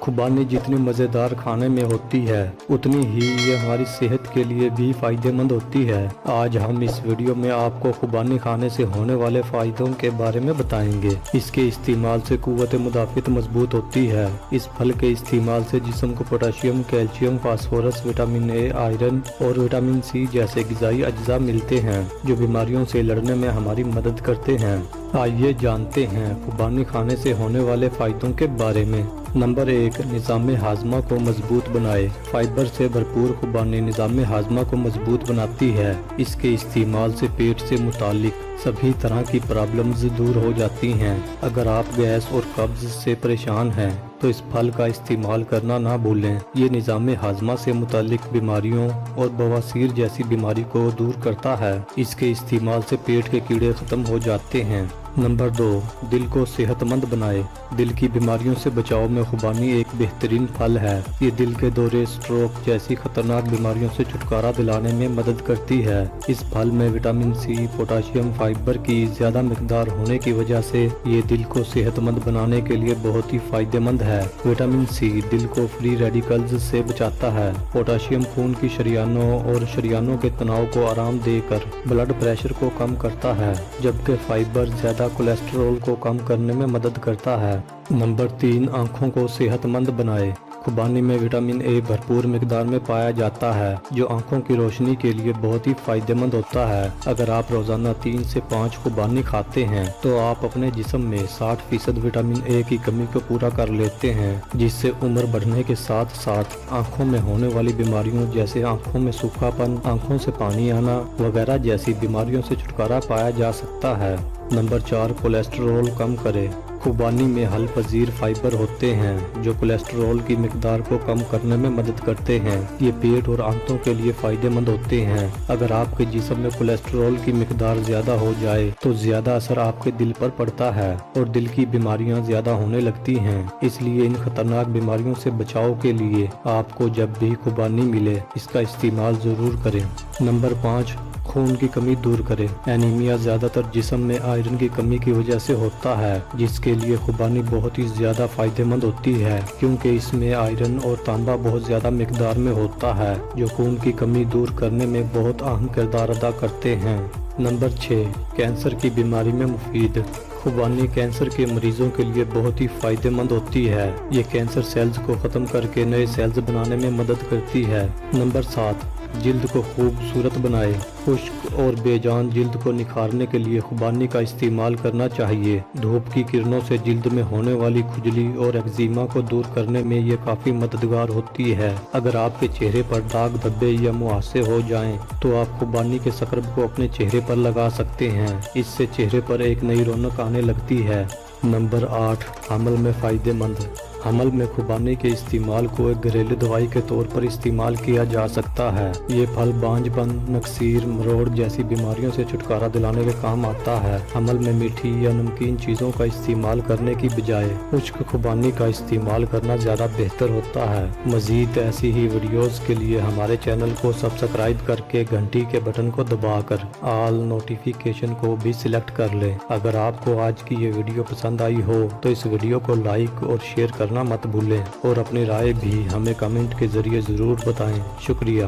खुबानी जितनी मज़ेदार खाने में होती है उतनी ही ये हमारी सेहत के लिए भी फ़ायदेमंद होती है। आज हम इस वीडियो में आपको खुबानी खाने से होने वाले फ़ायदों के बारे में बताएंगे। इसके इस्तेमाल से क़ुव्वत मुदाफ़ित मजबूत होती है। इस फल के इस्तेमाल से जिस्म को potassium, calcium, phosphorus, vitamin A, iron और विटामिन सी जैसे ग़िज़ाई अज्जा मिलते हैं जो बीमारियों से लड़ने में हमारी मदद करते हैं। आइए जानते हैं खुबानी खाने से होने वाले फ़ायदों के बारे में। नंबर 1, निज़ाम हाज़मा को मजबूत बनाए। फाइबर से भरपूर खुबानी निज़ाम हाज़मा को मजबूत बनाती है। इसके इस्तेमाल से पेट से मुतालिक सभी तरह की प्रॉब्लम्स दूर हो जाती हैं। अगर आप गैस और कब्ज़ से परेशान हैं तो इस फल का इस्तेमाल करना ना भूलें। ये निज़ाम हाज़मा से मुतालिक बीमारियों और बवासीर जैसी बीमारी को दूर करता है। इसके इस्तेमाल से पेट के कीड़े ख़त्म हो जाते हैं। नंबर 2, दिल को सेहतमंद बनाए। दिल की बीमारियों से बचाव में खुबानी एक बेहतरीन फल है। ये दिल के दौरे, स्ट्रोक जैसी खतरनाक बीमारियों से छुटकारा दिलाने में मदद करती है। इस फल में विटामिन सी, पोटाशियम, फाइबर की ज़्यादा मिकदार होने की वजह से ये दिल को सेहतमंद बनाने के लिए बहुत ही फायदेमंद है। विटामिन सी दिल को फ्री रेडिकल्स से बचाता है। पोटाशियम खून की शरियानों और शरियानों के तनाव को आराम देकर ब्लड प्रेशर को कम करता है, जबकि फाइबर ज़्यादा कोलेस्ट्रॉल को कम करने में मदद करता है। नंबर 3, आँखों को सेहतमंद बनाए। खुबानी में विटामिन ए भरपूर मिकदार में पाया जाता है जो आंखों की रोशनी के लिए बहुत ही फायदेमंद होता है। अगर आप रोजाना 3 से 5 खुबानी खाते हैं तो आप अपने जिस्म में 60% विटामिन ए की कमी को पूरा कर लेते हैं, जिससे उम्र बढ़ने के साथ साथ आंखों में होने वाली बीमारियों जैसे आंखों में सूखापन, आंखों से पानी आना वगैरह जैसी बीमारियों से छुटकारा पाया जा सकता है। नंबर 4, कोलेस्ट्रॉल कम करे। खुबानी में हल पजीर फाइबर होते हैं जो कोलेस्ट्रॉल की मिकदार को कम करने में मदद करते हैं। ये पेट और आंतों के लिए फायदेमंद होते हैं। अगर आपके जिस्म में कोलेस्ट्रॉल की मिकदार ज्यादा हो जाए तो ज्यादा असर आपके दिल पर पड़ता है और दिल की बीमारियां ज्यादा होने लगती हैं। इसलिए इन खतरनाक बीमारियों से बचाव के लिए आपको जब भी खुबानी मिले इसका इस्तेमाल जरूर करें। नंबर 5, खून की कमी दूर करे। एनीमिया ज्यादातर जिस्म में आयरन की कमी की वजह से होता है, जिसके लिए खुबानी बहुत ही ज्यादा फायदेमंद होती है क्योंकि इसमें आयरन और तांबा बहुत ज्यादा मिकदार में होता है जो खून की कमी दूर करने में बहुत अहम किरदार अदा करते हैं। नंबर 6, कैंसर की बीमारी में मुफीद। खुबानी कैंसर के मरीजों के लिए बहुत ही फायदेमंद होती है। ये कैंसर सेल्स को खत्म करके नए सेल्स बनाने में मदद करती है। नंबर 7, जिल्द को खूबसूरत बनाए। खुश्क और बेजान जिल्द को निखारने के लिए खुबानी का इस्तेमाल करना चाहिए। धूप की किरणों से जिल्द में होने वाली खुजली और एक्जिमा को दूर करने में ये काफी मददगार होती है। अगर आपके चेहरे पर दाग, धब्बे या मुहासे हो जाएं, तो आप खुबानी के स्क्रब को अपने चेहरे पर लगा सकते हैं। इससे चेहरे पर एक नई रौनक आने लगती है। नंबर 8, हमल में फायदेमंद। हमल में खुबानी के इस्तेमाल को एक घरेलू दवाई के तौर पर इस्तेमाल किया जा सकता है। ये फल बांझपन, नक्सीर, मरोड़ जैसी बीमारियों से छुटकारा दिलाने के काम आता है। हमल में मीठी या नमकीन चीज़ों का इस्तेमाल करने की बजाय खुश्क खुबानी का इस्तेमाल करना ज़्यादा बेहतर होता है। मज़ीद ऐसी ही वीडियोस के लिए हमारे चैनल को सब्सक्राइब करके घंटी के बटन को दबाकर ऑल नोटिफिकेशन को भी सिलेक्ट कर लें। अगर आपको आज की ये वीडियो पसंद आई हो तो इस वीडियो को लाइक और शेयर करना मत भूलें और अपनी राय भी हमें कमेंट के जरिए ज़रूर बताएं। शुक्रिया।